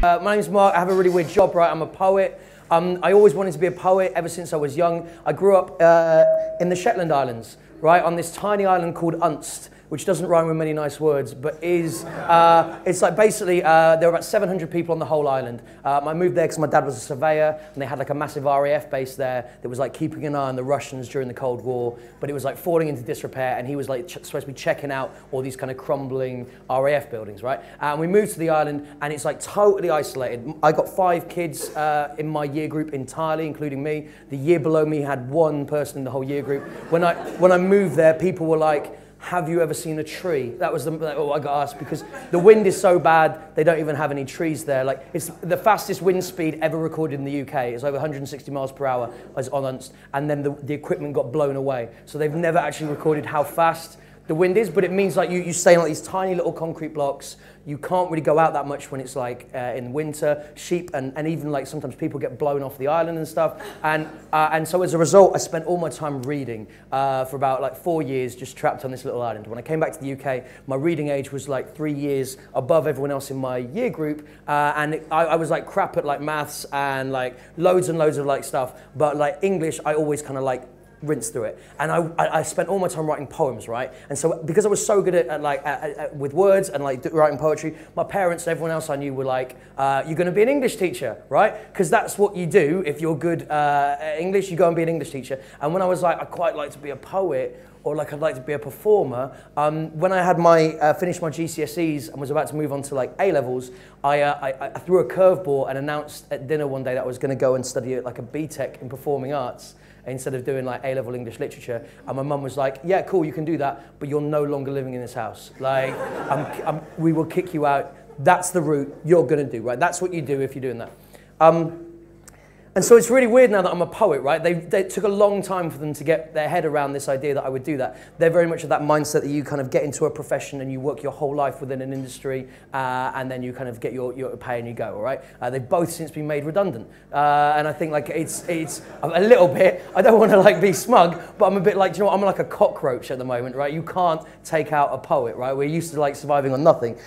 My name's Mark. I have a really weird job, right? I'm a poet. I always wanted to be a poet ever since I was young. I grew up in the Shetland Islands, right, on this tiny island called Unst, which doesn't rhyme with many nice words, but is, it's like basically, there were about 700 people on the whole island. I moved there because my dad was a surveyor, and they had like a massive RAF base there that was like keeping an eye on the Russians during the Cold War, but it was like falling into disrepair, and he was like supposed to be checking out all these kind of crumbling RAF buildings, right? And we moved to the island, and it's like totally isolated. I got 5 kids in my year group entirely, including me. The year below me had 1 person in the whole year group. When I moved there, people were like, have you ever seen a tree? That was what I got asked, because the wind is so bad, they don't even have any trees there. Like, it's the fastest wind speed ever recorded in the UK. It's over 160 miles per hour as on Unst, and then the equipment got blown away. So they've never actually recorded how fast the wind is, but it means like you stay in like these tiny little concrete blocks. You can't really go out that much when it's like in winter. Sheep and even like sometimes people get blown off the island and stuff. And so as a result, I spent all my time reading for about like 4 years, just trapped on this little island. When I came back to the UK, my reading age was like 3 years above everyone else in my year group, and I was like crap at like maths and like loads and loads of like stuff. But like English, I always kind of like rinsed through it, and I spent all my time writing poems, right? And so because I was so good at with words and like writing poetry, my parents and everyone else I knew were like, "You're going to be an English teacher, right? Because that's what you do if you're good at English. You go and be an English teacher." And when I was like, "I'd quite like to be a poet," or like I'd like to be a performer, when I had my finished my GCSEs and was about to move on to like A levels, I threw a curveball and announced at dinner one day that I was going to go and study like a BTEC in performing arts, instead of doing like A-level English literature. And my mum was like, yeah, cool, you can do that, but you're no longer living in this house. Like, we will kick you out. That's the route you're gonna do, right? That's what you do if you're doing that. And so it's really weird now that I'm a poet, right? They took a long time for them to get their head around this idea that I would do that. They're very much of that mindset that you kind of get into a profession and you work your whole life within an industry, and then you kind of get your pay and you go, all right? They've both since been made redundant. And I think like it's a little bit, I don't want to like be smug, but I'm a bit like, do you know what, I'm like a cockroach at the moment, right? You can't take out a poet, right? We're used to like surviving on nothing.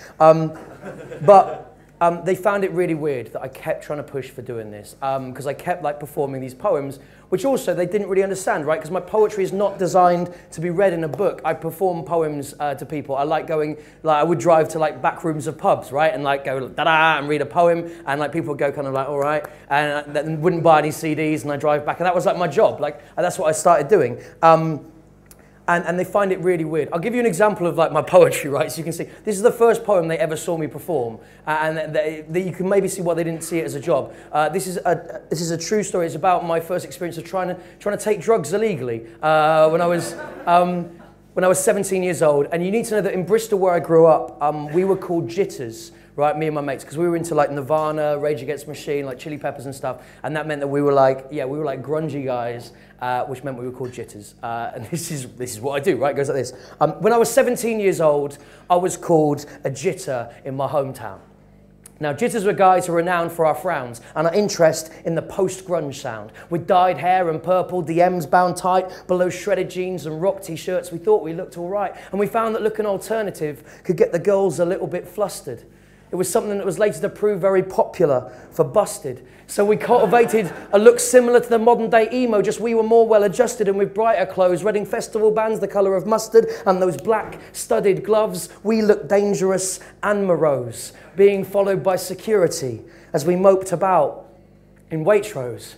They found it really weird that I kept trying to push for doing this, because I kept like performing these poems, which also they didn't really understand, right? Because my poetry is not designed to be read in a book. I perform poems to people. I like going, like I would drive to like back rooms of pubs, right? And like go da-da and read a poem, and like people would go kind of like, all right, and then wouldn't buy any CDs, and I drive back, and that was like my job. Like that's what I started doing. And they find it really weird. I'll give you an example of like my poetry, right? So you can see, this is the first poem they ever saw me perform, and you can maybe see why they didn't see it as a job. This is a true story. It's about my first experience of trying to take drugs illegally when I was 17 years old. And you need to know that in Bristol, where I grew up, we were called jitters. Right, me and my mates, because we were into like Nirvana, Rage Against the Machine, like Chili Peppers and stuff, and that meant that we were like grungy guys, which meant we were called jitters. And this is what I do, right? It goes like this. When I was 17 years old, I was called a jitter in my hometown. Now, jitters were guys who are renowned for our frowns and our interest in the post-grunge sound. With dyed hair and purple DMs bound tight below shredded jeans and rock t-shirts, we thought we looked all right, and we found that looking alternative could get the girls a little bit flustered. It was something that was later to prove very popular for Busted. So we cultivated a look similar to the modern day emo, just we were more well adjusted and with brighter clothes, Reading festival bands the colour of mustard and those black studded gloves. We looked dangerous and morose, being followed by security as we moped about in Waitrose.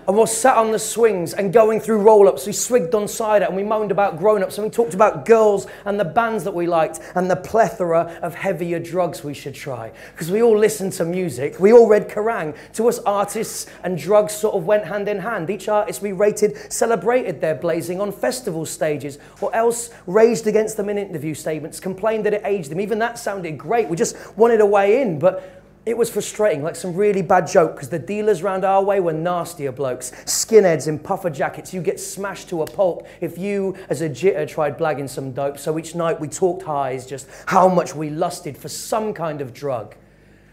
And we sat on the swings and going through roll-ups, we swigged on cider and we moaned about grown-ups and we talked about girls and the bands that we liked and the plethora of heavier drugs we should try. Because we all listened to music, we all read Kerrang! To us, artists and drugs sort of went hand in hand. Each artist we rated celebrated their blazing on festival stages, or else raged against them in interview statements, complained that it aged them. Even that sounded great, we just wanted a way in, but it was frustrating, like some really bad joke, because the dealers round our way were nastier blokes, skinheads in puffer jackets. You get smashed to a pulp if you, as a jitter, tried blagging some dope. So each night we talked highs, just how much we lusted for some kind of drug,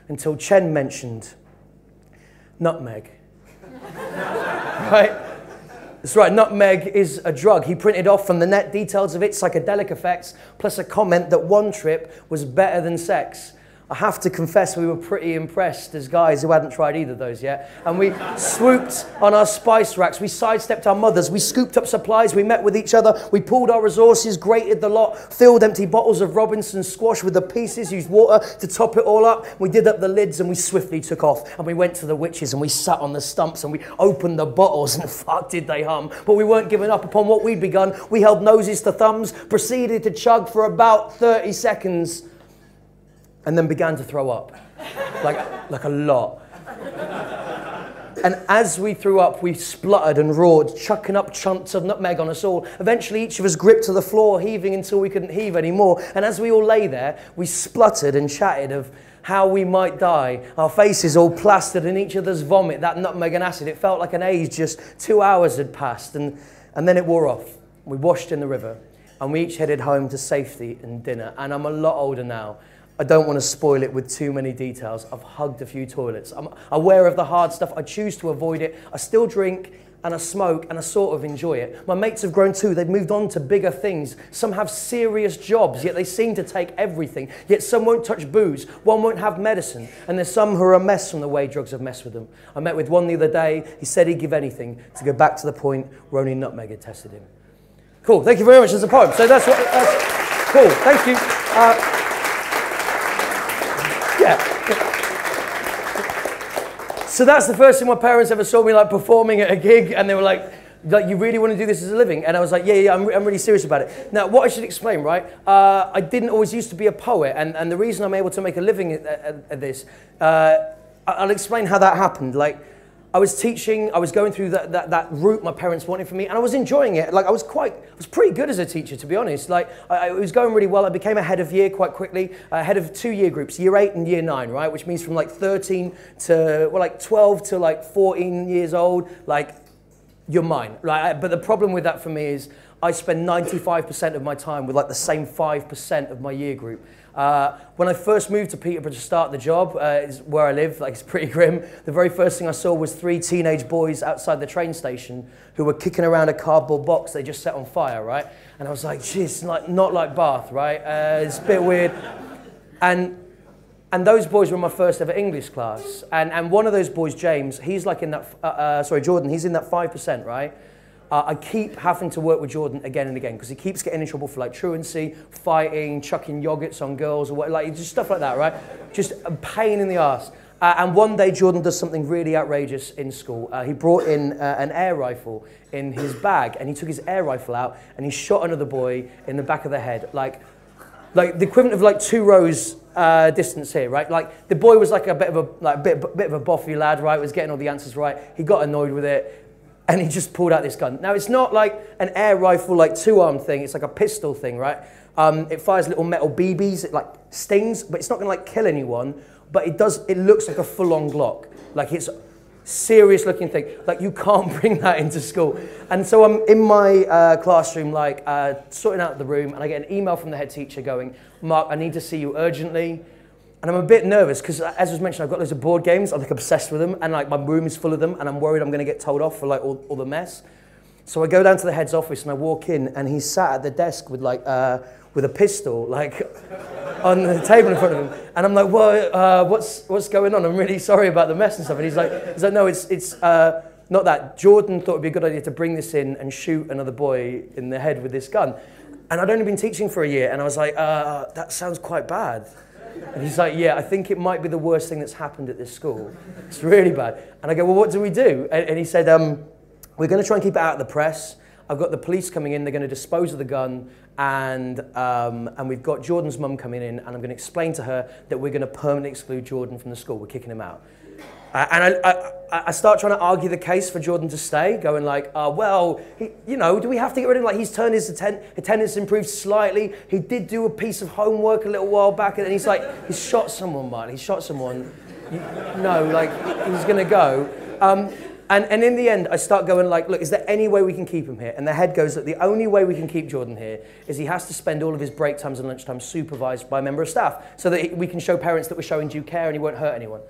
until Chen mentioned nutmeg. Right? That's right, nutmeg is a drug. He printed off from the net details of its psychedelic effects, plus a comment that one trip was better than sex. I have to confess we were pretty impressed as guys who hadn't tried either of those yet. And we swooped on our spice racks, we sidestepped our mothers, we scooped up supplies, we met with each other, we pulled our resources, grated the lot, filled empty bottles of Robinson squash with the pieces, used water to top it all up. We did up the lids and we swiftly took off. And we went to the witches and we sat on the stumps and we opened the bottles and fuck did they hum. But we weren't giving up upon what we'd begun. We held noses to thumbs, proceeded to chug for about 30 seconds. And then began to throw up, like a lot. And as we threw up, we spluttered and roared, chucking up chunks of nutmeg on us all. Eventually, each of us gripped to the floor, heaving until we couldn't heave anymore. And as we all lay there, we spluttered and chatted of how we might die. Our faces all plastered in each other's vomit, that nutmeg and acid. It felt like an age, just 2 hours had passed. And then it wore off. We washed in the river, and we each headed home to safety and dinner. And I'm a lot older now. I don't want to spoil it with too many details. I've hugged a few toilets. I'm aware of the hard stuff. I choose to avoid it. I still drink and I smoke and I sort of enjoy it. My mates have grown too. They've moved on to bigger things. Some have serious jobs, yet they seem to take everything. Yet some won't touch booze. One won't have medicine. And there's some who are a mess from the way drugs have messed with them. I met with one the other day. He said he'd give anything to go back to the point where only nutmeg had tested him. Cool. Thank you very much. There's a poem. So that's cool. Thank you. Yeah. So that's the first thing my parents ever saw me like performing at a gig, and they were like, you really want to do this as a living? And I was like, yeah, I'm really serious about it. Now, what I should explain, right? I didn't always used to be a poet, and the reason I'm able to make a living at this, I'll explain how that happened. Like, I was teaching, I was going through that route my parents wanted for me, and I was enjoying it. Like, I was pretty good as a teacher, to be honest. Like, it was going really well. I became a head of year quite quickly, head of 2 year groups, year 8 and year 9, right? Which means from like 13 to, well, like 12 to like 14 years old, like, you're mine. Right? But the problem with that for me is I spend 95% of my time with like the same 5% of my year group. When I first moved to Peterborough to start the job, is where I live, like it's pretty grim. The very first thing I saw was 3 teenage boys outside the train station who were kicking around a cardboard box they just set on fire, right? And I was like, geez, like, not like Bath, right? It's a bit weird. And those boys were in my first ever English class. And one of those boys, James, he's like in that, Jordan, he's in that 5%, right? I keep having to work with Jordan again and again because he keeps getting in trouble for like truancy, fighting, chucking yogurts on girls, or what, like just stuff like that, right? Just a pain in the arse. And one day Jordan does something really outrageous in school. He brought in an air rifle in his bag, and he took his air rifle out and he shot another boy in the back of the head, like the equivalent of like 2 rows distance here, right? Like the boy was like a bit of a boffy lad, right? Was getting all the answers right. He got annoyed with it. And he just pulled out this gun. Now, it's not like an air rifle, like 2-arm thing. It's like a pistol thing, right? It fires little metal BBs. It like stings, but it's not going to like kill anyone. But it does. It looks like a full-on Glock. Like it's a serious-looking thing. Like you can't bring that into school. And so I'm in my classroom, like sorting out the room, and I get an email from the head teacher going, "Mark, I need to see you urgently." And I'm a bit nervous because, as was mentioned, I've got loads of board games. I'm like obsessed with them, and like my room is full of them, and I'm worried I'm going to get told off for like all the mess. So I go down to the head's office and I walk in, and he's sat at the desk with like with a pistol like on the table in front of him, and I'm like, "Well, what's going on? I'm really sorry about the mess and stuff." And he's like, "No, it's not that. Jordan thought it'd be a good idea to bring this in and shoot another boy in the head with this gun." And I'd only been teaching for a year, and I was like, "That sounds quite bad." And he's like, "Yeah, I think it might be the worst thing that's happened at this school. It's really bad." And I go, "Well, what do we do?" And he said, "We're going to try and keep it out of the press. I've got the police coming in. They're going to dispose of the gun. And we've got Jordan's mum coming in. And I'm going to explain to her that we're going to permanently exclude Jordan from the school. We're kicking him out." And I start trying to argue the case for Jordan to stay, going like, well, do we have to get rid of him? Like, he's turned his attendance improved slightly. He did do a piece of homework a little while back, and then he's like, he's shot someone, man. He shot someone. He's going to go. And in the end, I start going like, look, is there any way we can keep him here? And the head goes, look, the only way we can keep Jordan here is he has to spend all of his break times and lunch times supervised by a member of staff so that we can show parents that we're showing due care and he won't hurt anyone.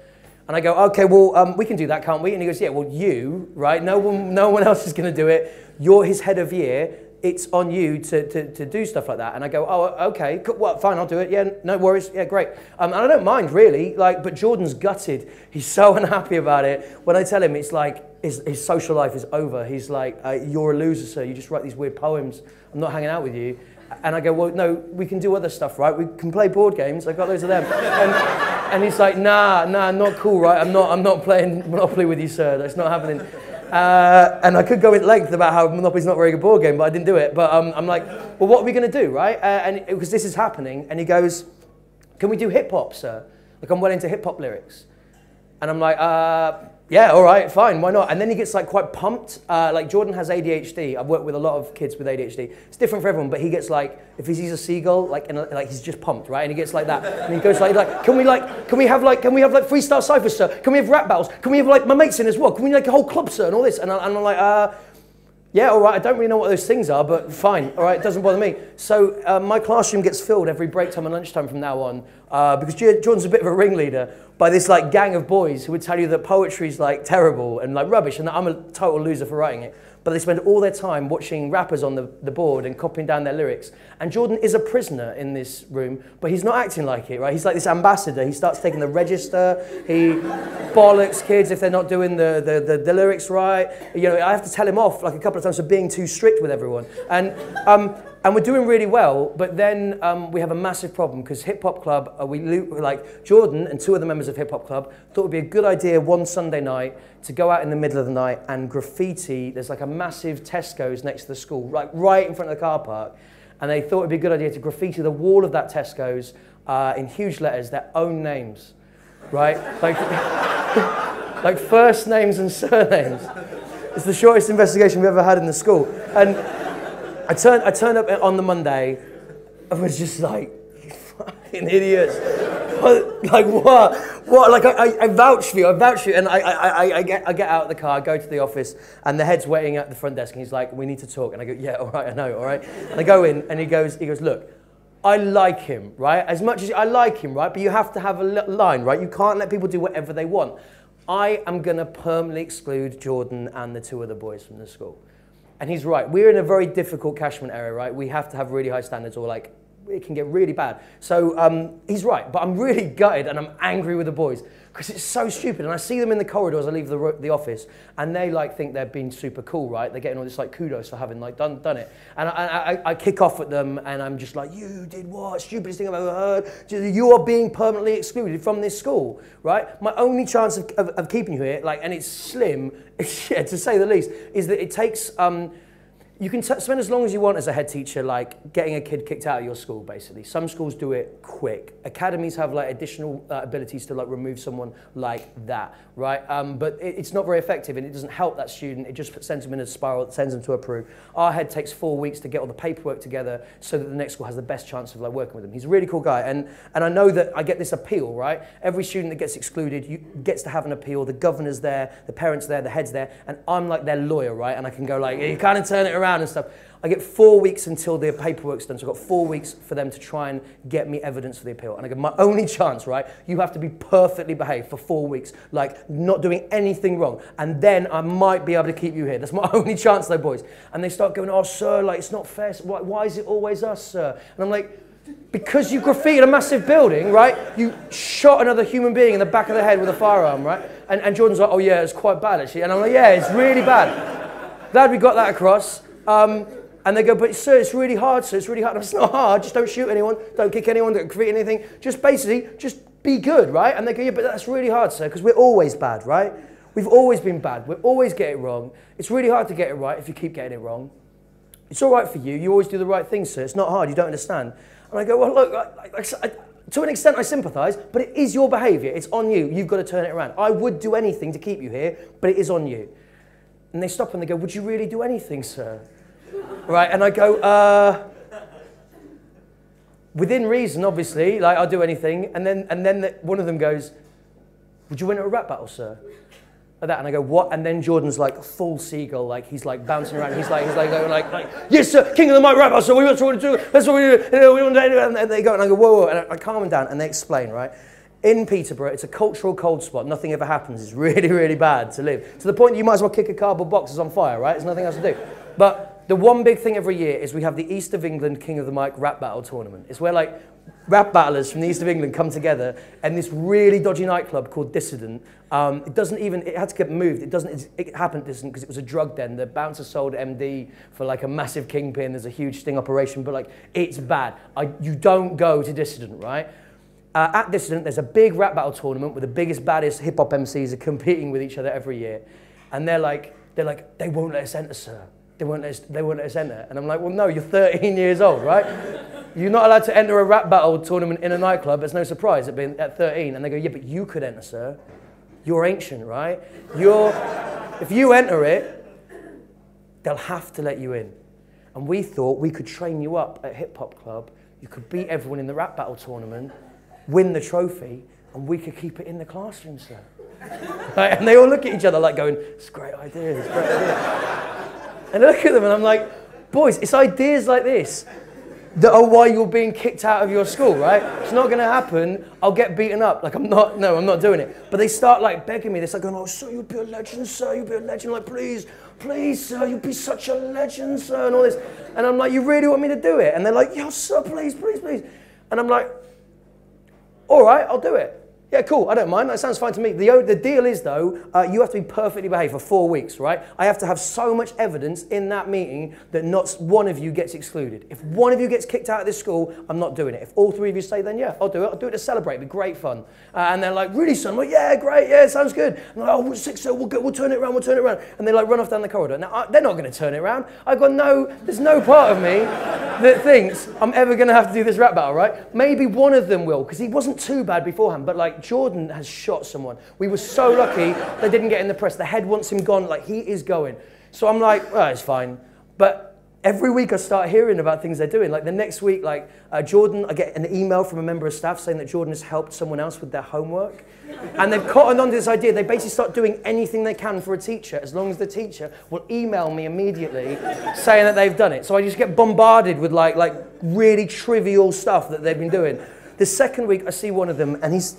And I go, "Okay, well, we can do that, can't we?" And he goes, "Yeah, well, you, right? No one else is going to do it. You're his head of year. it's on you to do stuff like that. And I go, oh, okay, cool, well, fine, I'll do it. Yeah, no worries. Yeah, great. And I don't mind really, like, but Jordan's gutted. He's so unhappy about it. When I tell him, it's like his social life is over. He's like, you're a loser, sir. You just write these weird poems. I'm not hanging out with you. And I go, well, no, we can do other stuff, right? We can play board games. I've got loads of them. And he's like, nah, not cool, right? I'm not playing Monopoly with you, sir. That's not happening. And I could go at length about how Monopoly's not a very good board game, but I didn't do it. But I'm like, well, what are we going to do, right? And because this is happening, and he goes, can we do hip hop, sir? Like, I'm well into hip hop lyrics. And I'm like, yeah, all right, fine, why not? And then he gets like quite pumped. Like Jordan has ADHD. I've worked with a lot of kids with ADHD. It's different for everyone, but he gets like, if he sees a seagull, like he's just pumped, right? And he gets like that. And he goes like, can we have freestyle ciphers, sir? Can we have rap battles? Can we have like my mates in as well? Can we like a whole club, sir? And all this. And I'm like, yeah, all right, I don't really know what those things are, but fine, all right, it doesn't bother me. So my classroom gets filled every break time and lunchtime from now on, because Jordan's a bit of a ringleader, by this like gang of boys who would tell you that poetry's like terrible and like rubbish and that I'm a total loser for writing it. But they spend all their time watching rappers on the board and copying down their lyrics. And Jordan is a prisoner in this room, but he's not acting like it, right? He's like this ambassador. He starts taking the register. He bollocks kids if they're not doing the lyrics right. You know, I have to tell him off like a couple of times for being too strict with everyone. And we're doing really well, but then we have a massive problem because Hip Hop Club, like Jordan and two other members of Hip Hop Club thought it would be a good idea one Sunday night to go out in the middle of the night and graffiti. There's like a massive Tesco's next to the school, like right in front of the car park. And they thought it would be a good idea to graffiti the wall of that Tesco's in huge letters, their own names, right? Like first names and surnames. It's the shortest investigation we've ever had in the school. And I turned up on the Monday and was just like, you fucking idiots. Like what? What? Like I vouch for you, and I get out of the car, I go to the office, and the head's waiting at the front desk, and he's like, we need to talk. And I go, yeah, all right, I know, all right. And I go in, and he goes, look, I like him, right? As much as I like him, right? But you have to have a line, right? You can't let people do whatever they want. I am gonna permanently exclude Jordan and the two other boys from the school. And he's right. We're in a very difficult catchment area, right? We have to have really high standards or like it can get really bad. So he's right, but I'm really gutted and I'm angry with the boys because it's so stupid. And I see them in the corridor as I leave the office and they like think they're being super cool, right? They're getting all this like kudos for having like done it. And I kick off at them and I'm just like, you did what? Stupidest thing I've ever heard. You are being permanently excluded from this school, right? My only chance of keeping you here, like, and it's slim, yeah, to say the least, is that it takes, you can spend as long as you want as a head teacher, like getting a kid kicked out of your school, basically. Some schools do it quick. Academies have like additional abilities to like remove someone like that, right? But it's not very effective and it doesn't help that student. It just sends them in a spiral, it sends them to a Peru. Our head takes 4 weeks to get all the paperwork together so that the next school has the best chance of like working with him. He's a really cool guy. And I know that I get this appeal, right? Every student that gets excluded gets to have an appeal. The governor's there, the parents there, the head's there, and I'm like their lawyer, right? And I can go like, you kind of turn it around and stuff. I get 4 weeks until the paperwork's done, so I've got 4 weeks for them to try and get me evidence for the appeal. And I go, my only chance, right, you have to be perfectly behaved for 4 weeks, like not doing anything wrong, and then I might be able to keep you here. That's my only chance though, boys. And they start going, oh, sir, like, it's not fair. Why is it always us, sir? And I'm like, because you graffitied a massive building, right? You shot another human being in the back of the head with a firearm, right? And Jordan's like, oh yeah, it's quite bad actually. And I'm like, yeah, it's really bad. Glad we got that across. And they go, but sir, it's really hard, sir, it's really hard. And it's not hard, just don't shoot anyone, don't kick anyone, don't create anything. Just basically, just be good, right? And they go, yeah, but that's really hard, sir, because we're always bad, right? We've always been bad, we always get it wrong. It's really hard to get it right if you keep getting it wrong. It's all right for you, you always do the right thing, sir, it's not hard, you don't understand. And I go, well, look, to an extent I sympathise, but it is your behaviour, it's on you, you've got to turn it around. I would do anything to keep you here, but it is on you. And they stop and they go, would you really do anything, sir? Right, and I go, within reason, obviously, like I'll do anything. And then one of them goes, would you enter a rap battle, sir? Like that, and I go, what? And then Jordan's like full seagull, like he's like bouncing around. He's like, yes, sir, king of the mic rap battle, sir. What do we want to do? That's what we do. We want to do. And they go, and I go, whoa, whoa, and I calm them down, and they explain, right? In Peterborough, it's a cultural cold spot. Nothing ever happens. It's really, really bad to live. To the point that you might as well kick a cardboard box that's on fire, right? There's nothing else to do. But the one big thing every year is we have the East of England King of the Mic rap battle tournament. It's where like rap battlers from the East of England come together and this really dodgy nightclub called Dissident. It had to get moved. It happened Dissident because it was a drug den. The bouncer sold MD for like a massive kingpin. There's a huge sting operation, but like it's bad. You don't go to Dissident, right? At Dissident, there's a big rap battle tournament where the biggest, baddest hip hop MCs are competing with each other every year. And they're like, they won't let us enter, sir. They won't let us enter. And I'm like, well, no, you're 13 years old, right? You're not allowed to enter a rap battle tournament in a nightclub. It's no surprise at being at 13. And they go, yeah, but you could enter, sir. You're ancient, right? If you enter it, they'll have to let you in. And we thought we could train you up at Hip Hop Club. You could beat everyone in the rap battle tournament, win the trophy, and we could keep it in the classroom, sir. Right? And they all look at each other like going, it's a great idea, it's a great idea. And I look at them and I'm like, boys, it's ideas like this that are why you're being kicked out of your school, right? It's not gonna happen, I'll get beaten up. Like I'm not doing it. But they start like begging me, they start going, oh, sir, you'll be a legend, sir, you'll be a legend. Like, please, sir, you'll be such a legend, sir, and all this. And I'm like, you really want me to do it? And they're like, yeah, sir, please. And I'm like, all right, I'll do it. Yeah, cool, I don't mind, that sounds fine to me. The deal is though, you have to be perfectly behaved for 4 weeks, right? I have to have so much evidence in that meeting that not one of you gets excluded. If one of you gets kicked out of this school, I'm not doing it. If all 3 of you say, then yeah, I'll do it. I'll do it to celebrate, it'll be great fun. And they're like, really, son? I'm like, yeah, great, yeah, sounds good. And I'm like, oh, we're sick, so we'll turn it around, And they like run off down the corridor. Now, they're not gonna turn it around. There's no part of me that thinks I'm ever gonna have to do this rap battle, right? Maybe one of them will, because he wasn't too bad beforehand, but like Jordan has shot someone. We were so lucky they didn't get in the press. The head wants him gone, like he is going. So I'm like, well, it's fine. But every week I start hearing about things they're doing. Like the next week, like Jordan, I get an email from a member of staff saying that Jordan has helped someone else with their homework. And they've cottoned on to this idea. They basically start doing anything they can for a teacher as long as the teacher will email me immediately saying that they've done it. So I just get bombarded with like really trivial stuff that they've been doing. The second week I see one of them and he's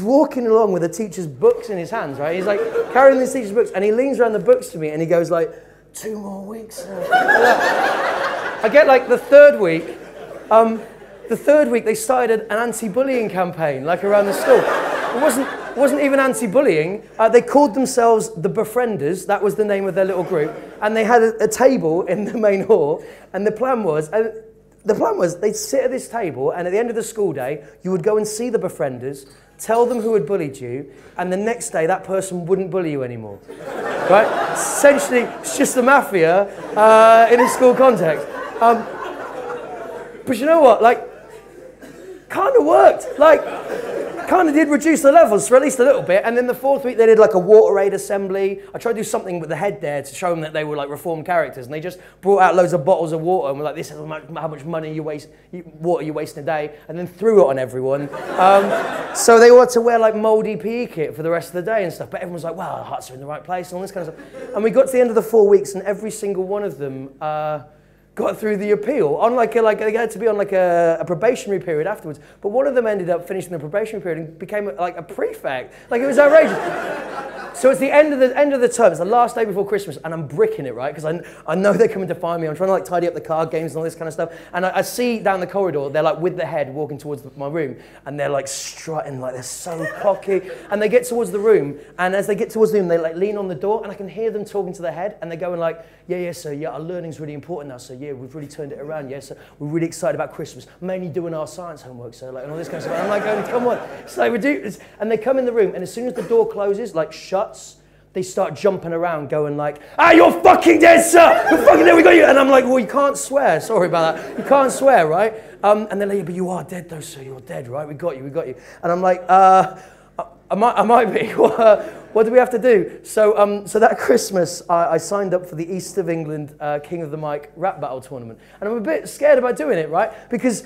walking along with a teacher's books in his hands, right? He's like carrying this teacher's books and he leans around the books to me and he goes like, 2 more weeks. I get like the third week they started an anti-bullying campaign like around the school. It wasn't even anti-bullying. They called themselves the Befrienders. That was the name of their little group. And they had a table in the main hall and the plan was they'd sit at this table and at the end of the school day, you would go and see the Befrienders, tell them who had bullied you, and the next day that person wouldn't bully you anymore. Right? Essentially, it's just the mafia in a school context. But you know what? Like, kind of worked. Like, kind of did reduce the levels for at least a little bit. And then the fourth week they did like a water aid assembly. I tried to do something with the head there to show them that they were like reformed characters. And they just brought out loads of bottles of water and were like, this is how much money water you waste in a day. And then threw it on everyone. So they all had to wear like moldy PE kit for the rest of the day and stuff. But everyone was like, wow, our hearts are in the right place and all this kind of stuff. And we got to the end of the 4 weeks and every single one of them got through the appeal on like they had to be on like a probationary period afterwards. But one of them ended up finishing the probationary period and became like a prefect. Like it was outrageous. So it's the end of the term. It's the last day before Christmas, and I'm bricking it, right? Because I know they're coming to find me. I'm trying to like tidy up the card games and all this kind of stuff. And I see down the corridor, they're like with the head walking towards my room, and they're like strutting, like they're so cocky. And they get towards the room, and as they get towards the room, they like lean on the door, and I can hear them talking to the head, and they're going like, yeah, sir, yeah, our learning's really important now, sir. Yeah, we've really turned it around, yeah, sir. We're really excited about Christmas, mainly doing our science homework, sir, like, and all this kind of stuff. And I'm like, going, come on. It's like, we do this. And they come in the room, and as soon as the door closes, like shuts, they start jumping around, going like, you're fucking dead, sir! You're fucking dead, we got you! And I'm like, well, you can't swear. Sorry about that. You can't swear, right? And they're like, yeah, but you are dead, though, sir. You're dead, right? We got you. And I'm like, I might be. What do we have to do? So that Christmas, I signed up for the East of England King of the Mic rap battle tournament. And I'm a bit scared about doing it, right? Because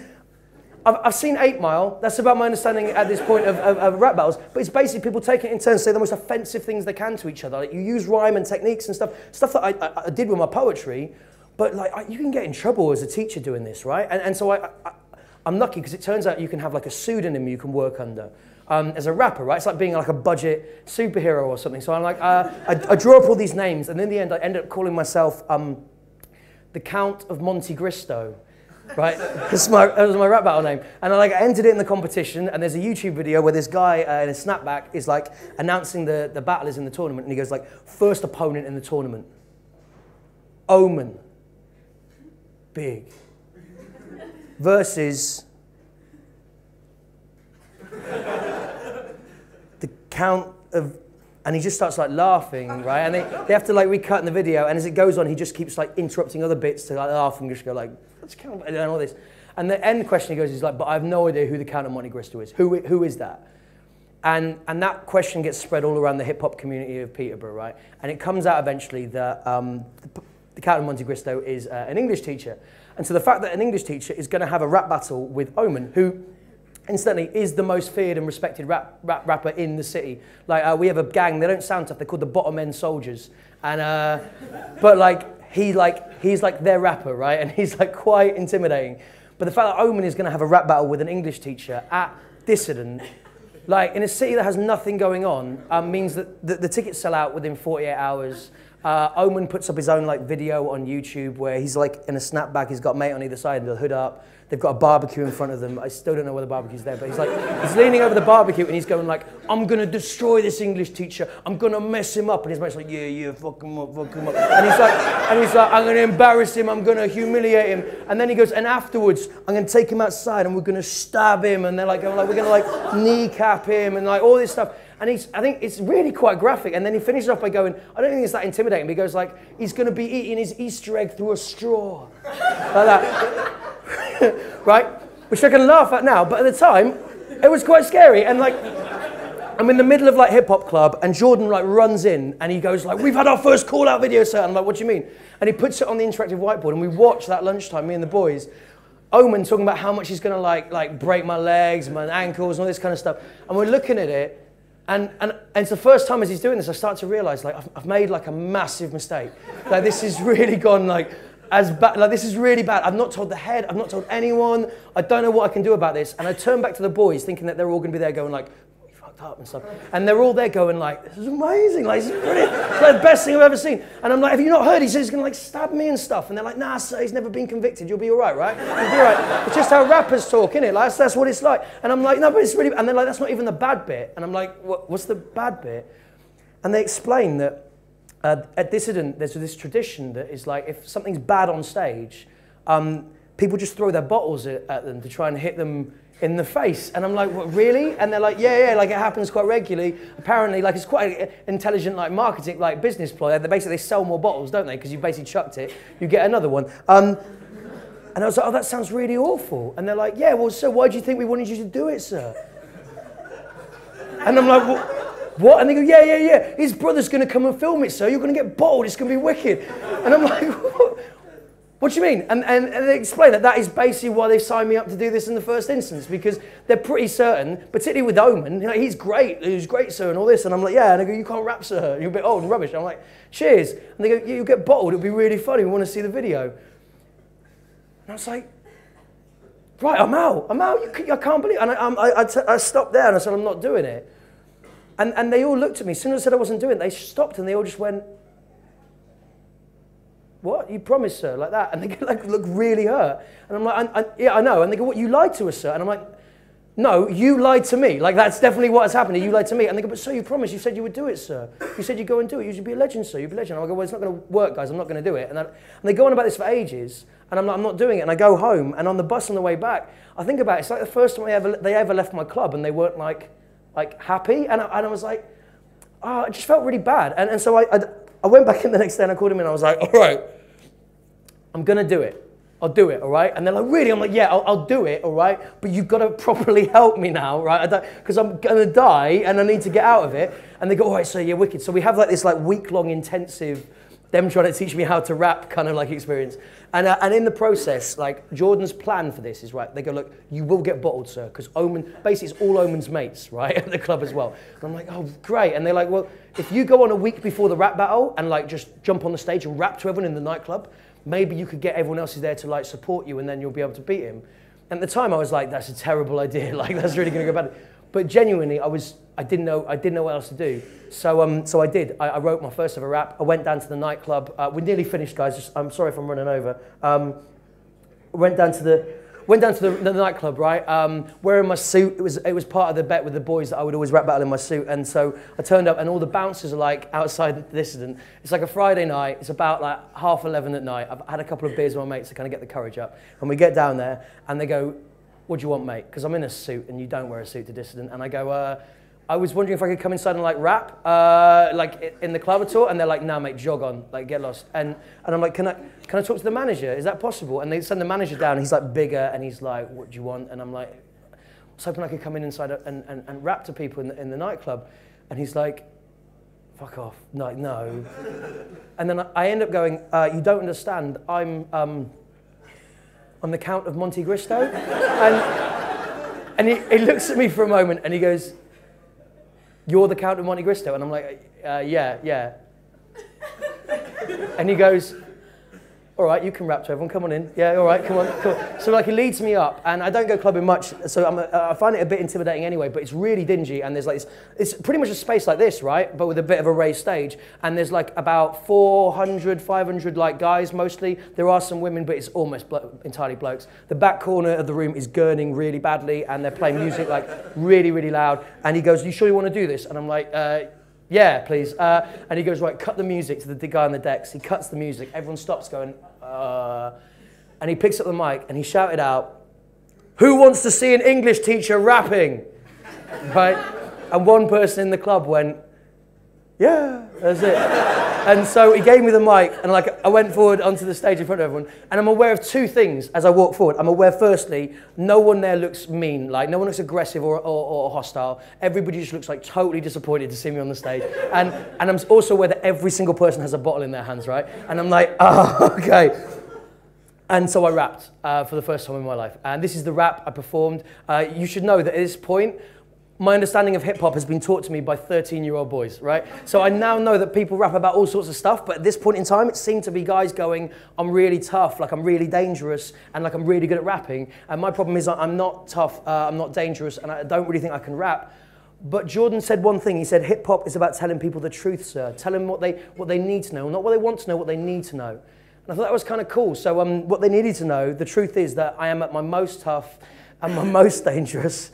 I've seen 8 Mile. That's about my understanding at this point of rap battles. But it's basically people taking it in turns, say the most offensive things they can to each other. Like you use rhyme and techniques and stuff that I did with my poetry. But like you can get in trouble as a teacher doing this, right? And so I'm lucky because it turns out you can have like a pseudonym you can work under. As a rapper, right? It's like being like a budget superhero or something. So I'm like, I draw up all these names, and in the end, I end up calling myself the Count of Monte Cristo. Right, that was my rap battle name, and I entered it in the competition. And there's a YouTube video where this guy in a snapback is like announcing the battlers in the tournament, and he goes like, first opponent in the tournament, Omen, big, versus the Count of. And he just starts like laughing, right? And they have to like recut in the video. And as it goes on, he just keeps like interrupting other bits to like laugh and just go like, let's count and all this. And the end question he goes is like, but I have no idea who the Count of Monte Cristo is. Who is that? And that question gets spread all around the hip hop community of Peterborough, right? And it comes out eventually that the Count of Monte Cristo is an English teacher. And so the fact that an English teacher is going to have a rap battle with Omen, who incidentally is the most feared and respected rapper in the city. Like we have a gang, they don't sound tough, they're called the Bottom End Soldiers. And but like he's like their rapper, right? And he's like quite intimidating. But the fact that Omen is gonna have a rap battle with an English teacher at Dissident, like in a city that has nothing going on, means that the tickets sell out within 48 hours. Omen puts up his own like video on YouTube where he's like in a snapback, he's got a mate on either side with a hood up. They've got a barbecue in front of them. I still don't know where the barbecue's there, but he's leaning over the barbecue and he's going like, I'm gonna destroy this English teacher. I'm gonna mess him up. And his mate's like, yeah, fuck him up, fuck him up. And he's like, I'm gonna embarrass him. I'm gonna humiliate him. And then he goes, and afterwards, I'm gonna take him outside and we're gonna stab him. And they're like, we're gonna like kneecap him and like all this stuff. And I think it's really quite graphic. And then he finishes off by going, I don't think it's that intimidating. But he goes like, he's gonna be eating his Easter egg through a straw. Like that. Right? Which I can laugh at now, but at the time, it was quite scary. And like, I'm in the middle of like hip hop club, and Jordan like runs in, and he goes like, "We've had our first call out video, sir." And I'm like, "What do you mean?" And he puts it on the interactive whiteboard, and we watch that lunchtime, me and the boys. Omen talking about how much he's gonna like break my legs, my ankles, and all this kind of stuff. And we're looking at it, and it's the first time as he's doing this, I start to realize like I've made like a massive mistake. Like this has really gone like. As bad, like this is really bad. I've not told the head, I've not told anyone. I don't know what I can do about this. And I turn back to the boys thinking that they're all gonna be there going like, you fucked up and stuff. And they're all there going like, this is amazing, like this is brilliant. It's like the best thing I've ever seen. And I'm like, have you not heard? He says he's gonna like stab me and stuff. And they're like, nah, sir, he's never been convicted. You'll be all right, right? You'll be all right. It's just how rappers talk, innit? Like that's what it's like. And I'm like, no, but it's really, and they're like, that's not even the bad bit. And I'm like, what's the bad bit? And they explain that at Dissident, there's this tradition that is like, if something's bad on stage, people just throw their bottles at them to try and hit them in the face. And I'm like, what, really? And they're like, yeah, like it happens quite regularly. Apparently, like it's quite an intelligent like marketing, like business ploy. They sell more bottles, don't they? Because you basically chucked it, you get another one. And I was like, oh, that sounds really awful. And they're like, yeah, well, sir, why do you think we wanted you to do it, sir? And I'm like, well, what? And they go, yeah. His brother's going to come and film it, sir. You're going to get bottled. It's going to be wicked. And I'm like, what do you mean? And they explain that is basically why they signed me up to do this in the first instance, because they're pretty certain, particularly with Omen, you know, he's great, sir, and all this. And I'm like, yeah. And they go, you can't rap, sir. You're a bit old and rubbish. I'm like, cheers. And they go, yeah, you'll get bottled. It'll be really funny. We want to see the video. And I was like, right, I'm out. I can't believe it. And I stopped there and I said, I'm not doing it. And they all looked at me. As soon as I said I wasn't doing it, they stopped and they all just went, what? You promised, sir, like that? And they like look really hurt. And I'm like, yeah, I know. And they go, what, you lied to us, sir? And I'm like, no, you lied to me. Like, that's definitely what has happened. You lied to me. And they go, but sir, you promised. You said you would do it, sir. You said you'd go and do it. You should be a legend, sir. You'd be a legend. And I go, well, it's not going to work, guys. I'm not going to do it. And they go on about this for ages. And I'm like, I'm not doing it. And I go home. And on the bus on the way back, I think about it. It's like the first time they ever left my club and they weren't like happy, and I was like, oh, it just felt really bad. And so I went back in the next day and I called him in and I was like, all right, I'm gonna do it. I'll do it, all right? And they're like, really? I'm like, yeah, I'll do it, all right? But you've got to properly help me now, right? Because I'm gonna die and I need to get out of it. And they go, all right, so you're wicked. So we have like this like week-long intensive, them trying to teach me how to rap kind of like experience. And in the process, like Jordan's plan for this is, right, they go, look, you will get bottled, sir, because Omen, basically it's all Omen's mates, right, at the club as well. And I'm like, oh, great. And they're like, well, if you go on a week before the rap battle and like just jump on the stage and rap to everyone in the nightclub, maybe you could get everyone else there to like support you and then you'll be able to beat him. And at the time I was like, that's a terrible idea, like that's really gonna go bad. But genuinely, I didn't know what else to do. So I did. I wrote my first ever rap. I went down to the nightclub. We're nearly finished, guys. I'm sorry if I'm running over. Went down to the nightclub, right? Wearing my suit. It was part of the bet with the boys that I would always rap battle in my suit. And so I turned up, and all the bouncers are like outside the Dissident. It's like a Friday night. It's about like 11:30 at night. I've had a couple of beers with my mates to kind of get the courage up. And we get down there, and they go, "What do you want, mate?" Because I'm in a suit, and you don't wear a suit to Dissident. And I go, I was wondering if I could come inside and like rap, like in the club at all, and they're like, "Nah, mate, jog on, like get lost." And I'm like, "Can I talk to the manager? Is that possible?" And they send the manager down. He's like bigger, and he's like, "What do you want?" And I'm like, "I was hoping I could come inside and rap to people in the nightclub." And he's like, "Fuck off, no." And then I end up going, "You don't understand. I'm the Count of Monte Cristo," and he looks at me for a moment, and he goes, "You're the Count of Monte Cristo?" And I'm like, yeah. And he goes, "All right, you can rap to everyone, come on in. Yeah, all right, come on, cool." So like he leads me up, and I don't go clubbing much, so I find it a bit intimidating anyway, but it's really dingy, and there's like, it's pretty much a space like this, right? But with a bit of a raised stage, and there's like about 400, 500 like guys mostly. There are some women, but it's almost entirely blokes. The back corner of the room is gurning really badly, and they're playing music like really, really loud. And he goes, "You sure you want to do this?" And I'm like, "Yeah, please." And he goes, "Right, cut the music," to the guy on the decks. He cuts the music. Everyone stops going, and he picks up the mic and he shouted out, "Who wants to see an English teacher rapping?" Right? And one person in the club went, "Yeah, that's it." And so he gave me the mic, and like I went forward onto the stage in front of everyone, and I'm aware of two things as I walk forward. I'm aware, firstly, no one there looks mean, like no one looks aggressive or hostile. Everybody just looks like totally disappointed to see me on the stage. And I'm also aware that every single person has a bottle in their hands, right? And I'm like, "Oh, okay." And so I rapped for the first time in my life. And this is the rap I performed. You should know that at this point, my understanding of hip-hop has been taught to me by 13-year-old boys, right? So I now know that people rap about all sorts of stuff, but at this point in time, it seemed to be guys going, "I'm really tough, like I'm really dangerous, and like I'm really good at rapping." And my problem is I'm not tough, I'm not dangerous, and I don't really think I can rap. But Jordan said one thing. He said, "Hip-hop is about telling people the truth, sir. Tell them what they need to know, not what they want to know, what they need to know." And I thought that was kind of cool. So what they needed to know, the truth is that I am at my most tough and my most dangerous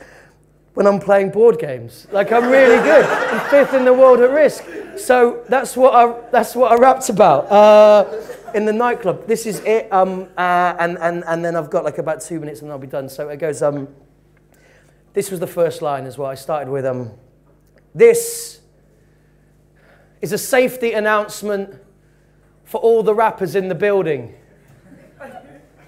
when I'm playing board games. Like, I'm really good. I'm 5th in the world at Risk. So that's what I rapped about in the nightclub. This is it. And then I've got like about 2 minutes and I'll be done. So it goes, this was the first line as well. I started with, "This is a safety announcement for all the rappers in the building.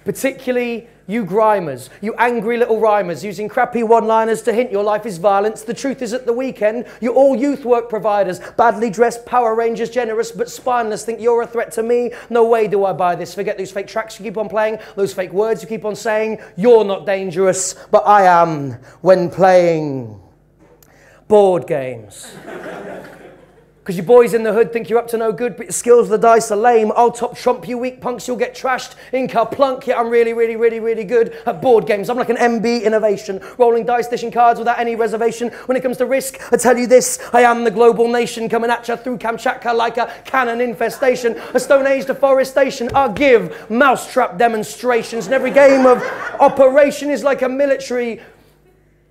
Particularly you grimers, you angry little rhymers using crappy one-liners to hint your life is violence. The truth is at the weekend, you're all youth work providers, badly dressed Power Rangers, generous but spineless, think you're a threat to me. No way do I buy this. Forget those fake tracks you keep on playing, those fake words you keep on saying. You're not dangerous, but I am when playing board games. Because your boys in the hood think you're up to no good, but your skills of the dice are lame. I'll top trump you weak punks, you'll get trashed. Ink, I'll plunk, yeah, I'm really, really, really, really good at board games. I'm like an MB innovation, rolling dice, dishing cards without any reservation. When it comes to risk, I tell you this, I am the global nation, coming at you through Kamchatka like a cannon infestation. A Stone Age deforestation, I give mousetrap demonstrations. And every game of operation is like a military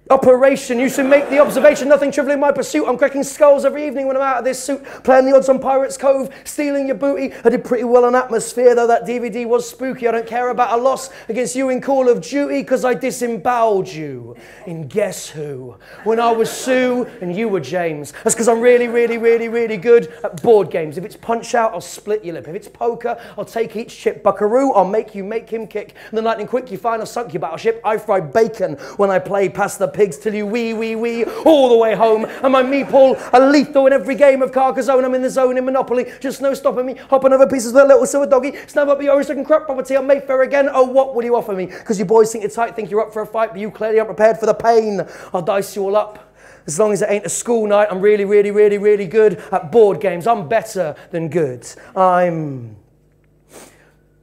operation. You should make the observation, nothing trivial in my pursuit. I'm cracking skulls every evening when I'm out of this suit, playing the odds on Pirates Cove, stealing your booty. I did pretty well on Atmosphere, though that DVD was spooky. I don't care about a loss against you in Call of Duty, because I disemboweled you in Guess Who when I was Sue and you were James. That's because I'm really, really, really, really good at board games. If it's Punch Out, I'll split your lip. If it's poker, I'll take each chip. Buckaroo, I'll make you kick. And the lightning quick, you find I've sunk your battleship. I fry bacon when I play past the pigs till you wee all the way home. And my meatball are lethal in every game of Carcassonne. I'm in the zone in Monopoly, just no stopping me. Hopping over pieces with a little silver doggy. Snap up your orange looking crap property on Mayfair again. Oh, what will you offer me? Because your boys think you're tight, think you're up for a fight, but you clearly aren't prepared for the pain. I'll dice you all up. As long as it ain't a school night, I'm really, really, really, really good at board games. I'm better than good.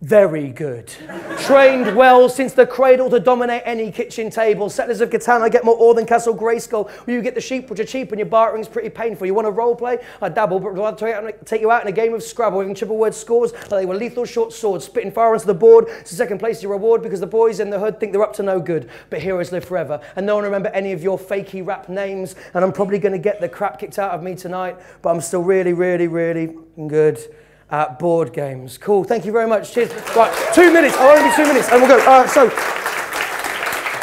Very good. Trained well since the cradle to dominate any kitchen table. Settlers of Catan, I get more ore than Castle Grayskull. Where you get the sheep, which are cheap, and your bartering's pretty painful. You want to role play? I dabble, but I'd take you out in a game of Scrabble, having triple word scores like they were lethal short swords, spitting fire onto the board. It's the second place your reward because the boys in the hood think they're up to no good, but heroes live forever. And no one remember any of your fakey rap names. And I'm probably going to get the crap kicked out of me tonight, but I'm still really, really, really good at board games. Cool, thank you very much. Cheers. Right, 2 minutes. I'll only be 2 minutes and we'll go. So,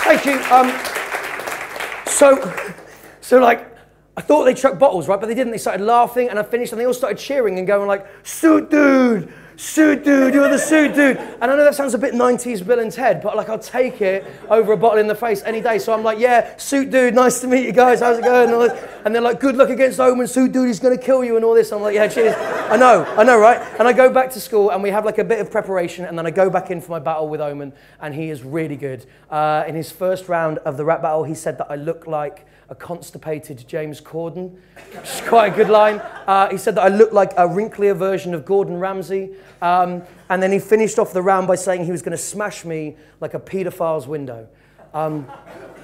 thank you. So like, I thought they chucked bottles, right? But they didn't. They started laughing and I finished and they all started cheering and going like, suit dude, you're the suit dude. And I know that sounds a bit 90s Bill and Ted, but like I'll take it over a bottle in the face any day. So I'm like, yeah, suit dude, nice to meet you guys, how's it going? And all this. And they're like, good luck against Omen, suit dude, he's gonna kill you and all this. I'm like, yeah, cheers. I know, right? And I go back to school and we have like a bit of preparation and then I go back in for my battle with Omen and he is really good. In his first round of the rap battle, he said that I look like a constipated James Corden, which is quite a good line. He said that I looked like a wrinklier version of Gordon Ramsay. And then he finished off the round by saying he was going to smash me like a paedophile's window,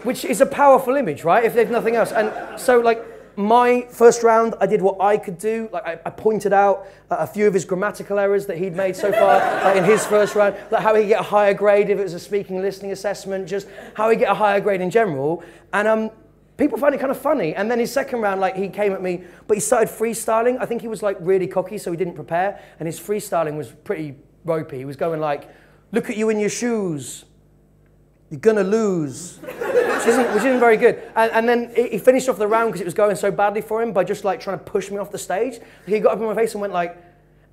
which is a powerful image, right? If there's nothing else. And so, like, my first round, I did what I could do. Like, I pointed out a few of his grammatical errors that he'd made so far like in his first round, like how he'd get a higher grade if it was a speaking listening assessment, just how he'd get a higher grade in general. And people found it kind of funny. And then his second round, like, he came at me, but he started freestyling. I think he was like really cocky, so he didn't prepare. And his freestyling was pretty ropey. He was going like, look at you in your shoes. You're gonna lose. Which isn't very good. And then he finished off the round because it was going so badly for him by just like trying to push me off the stage. He got up in my face and went like,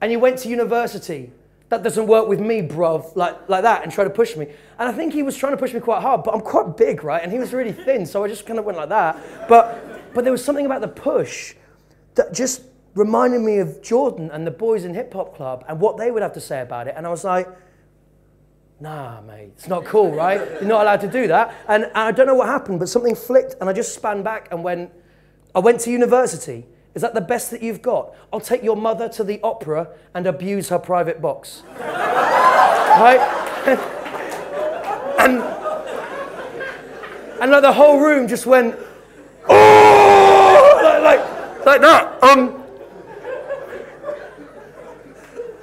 and you went to university. That doesn't work with me, bruv, like that, and try to push me. And I think he was trying to push me quite hard, but I'm quite big, right? And he was really thin, so I just kind of went like that. But there was something about the push that just reminded me of Jordan and the boys in Hip Hop Club and what they would have to say about it. And I was like, nah, mate, it's not cool, right? You're not allowed to do that. And I don't know what happened, but something flicked, and I just span back and I went to university. Is that the best that you've got? I'll take your mother to the opera and abuse her private box. Right? and like the whole room just went, oh, like that.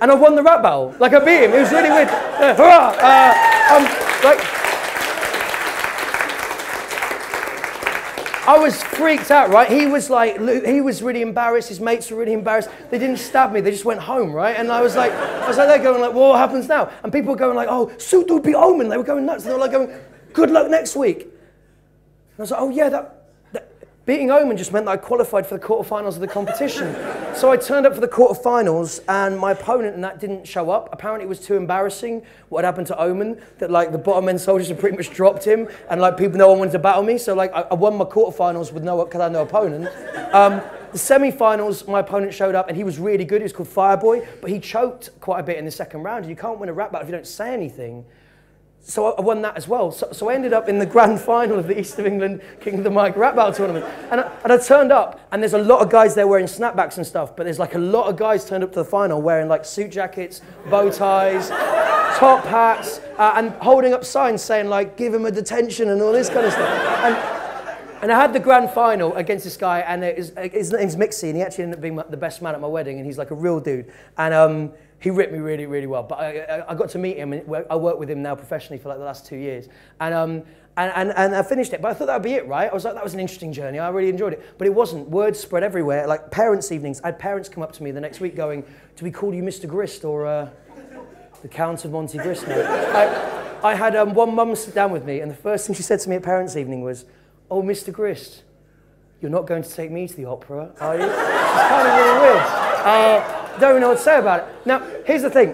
And I won the rap battle. Like I beat him. It was really weird. Hurrah! I was freaked out, right? He was really embarrassed. His mates were really embarrassed. They didn't stab me. They just went home, right? And I was like there going like, well, what happens now? And people were going like, oh, suit dude beat Omen. They were going nuts. They were like going, good luck next week. And I was like, oh yeah, that beating Omen just meant that I qualified for the quarterfinals of the competition. So I turned up for the quarterfinals and my opponent in that didn't show up. Apparently it was too embarrassing what had happened to Omen, that like the bottom end soldiers had pretty much dropped him and like no one wanted to battle me. So like I won my quarterfinals with because I had no opponent. The semi-finals, my opponent showed up and he was really good. He was called Fireboy, but he choked quite a bit in the second round. You can't win a rap battle if you don't say anything. So I won that as well. So I ended up in the grand final of the East of England King of the Mic rap battle tournament. And I turned up, and there's a lot of guys there wearing snapbacks and stuff, but there's like a lot of guys turned up to the final wearing like suit jackets, bow ties, top hats, and holding up signs saying like, give him a detention and all this kind of stuff. And I had the grand final against this guy, and his name's Mixie, and he actually ended up being the best man at my wedding, and he's like a real dude. And he ripped me really, really well. But I got to meet him, and I work with him now professionally for like the last 2 years. And I finished it, but I thought that would be it, right? I was like, that was an interesting journey. I really enjoyed it. But it wasn't. Words spread everywhere. Like parents' evenings, I had parents come up to me the next week going, do we call you Mr. Grist or the Count of Monte Grist now? I had one mum sit down with me, and the first thing she said to me at parents' evening was, oh, Mr. Grist, you're not going to take me to the opera, are you? It's kind of really weird. Don't really know what to say about it. Now, here's the thing.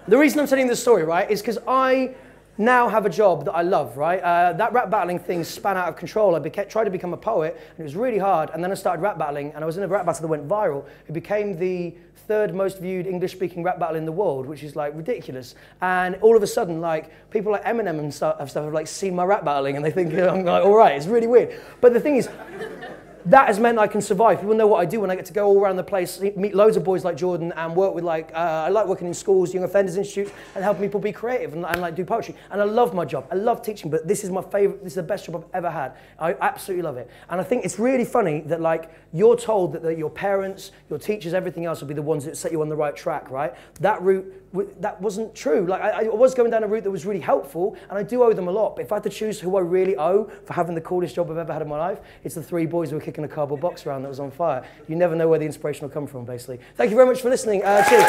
The reason I'm telling this story, right, is because I now have a job that I love, right? That rap battling thing span out of control. I tried to become a poet, and it was really hard, and then I started rap battling, and I was in a rap battle that went viral. It became the third most viewed English-speaking rap battle in the world, which is like ridiculous. And all of a sudden, like people like Eminem and stuff have like seen my rap battling, and they think I'm like, all right, it's really weird. But the thing is, that has meant I can survive. People know what I do when I get to go all around the place, meet loads of boys like Jordan, and work with I like working in schools, young offenders institutes, and helping people be creative and like do poetry. And I love my job. I love teaching, but this is my favorite. This is the best job I've ever had. I absolutely love it. And I think it's really funny that like you're told that your parents, your teachers, everything else will be the ones that set you on the right track, right? That route, that wasn't true. Like I was going down a route that was really helpful, and I do owe them a lot. But if I had to choose who I really owe for having the coolest job I've ever had in my life, it's the 3 boys who were kicking a cardboard box around that was on fire. You never know where the inspiration will come from, basically. Thank you very much for listening. Cheers.